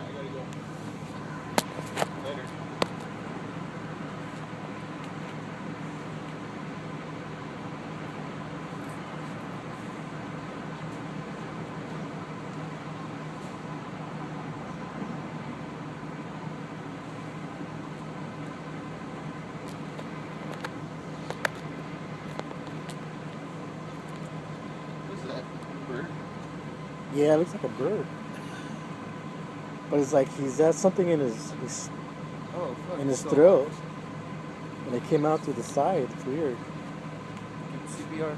I gotta go. Later. What's that? Bird? Yeah, it looks like a bird. But it's like he's got something in his Oh, fuck. in his So throat. And it came out through the side. It's weird. Give CPR.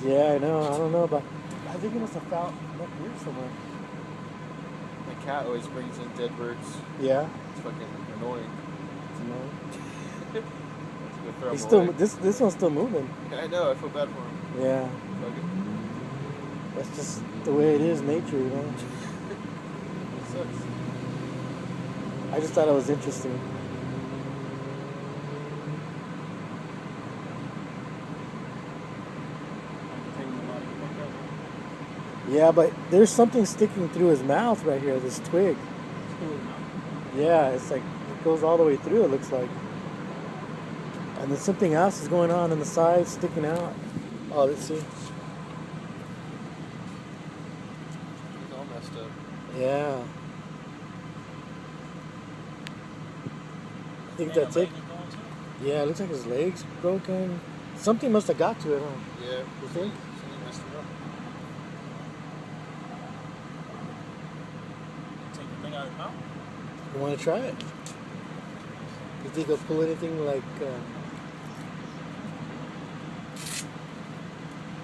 Yeah, I know. I don't know, but I think it must have found up here somewhere. My cat always brings in dead birds. Yeah. It's fucking annoying. It's annoying. Let's go throw He's him still away. this one's still moving. I know. I feel bad for him. Yeah. Fuck it. That's just the way it is, nature, you know. It sucks. I just thought it was interesting. Yeah, but there's something sticking through his mouth right here, this twig. Yeah, it's like, it goes all the way through, it looks like. And then something else is going on the side, sticking out. Oh, let's see. He's all messed up. Yeah. I think that's it. Yeah, it looks like his leg's broken. Something must have got to it, huh? Yeah. You think? Something messed him up. Take the thing out of his mouth? You want to try it? You think he'll pull anything like...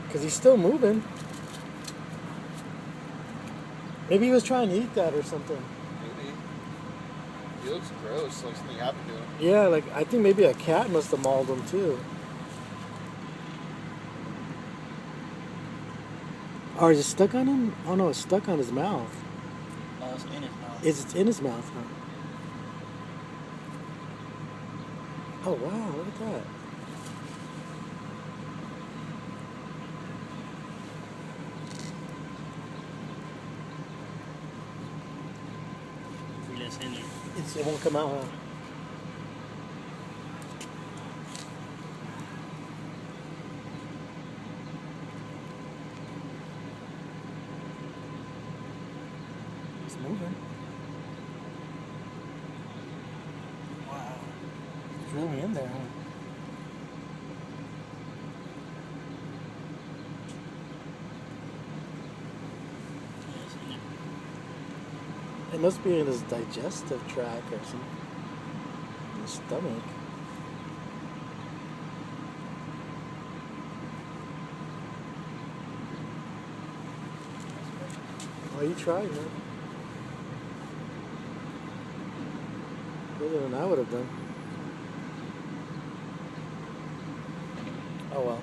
Because he's still moving. Maybe he was trying to eat that or something. Maybe. He looks gross, like something happened to him. Yeah, like I think maybe a cat must have mauled him too. Or is it stuck on him? Oh no, it's stuck on his mouth. No, it's in his mouth. It's in his mouth, huh? Oh wow, look at that. It's in there. It won't come out, huh? It's moving. Wow. It's really in there, huh? Yeah, it's in there. It must be in his digestive tract or something. In his stomach. Well, you tried, man. Better than I would have done. Oh well.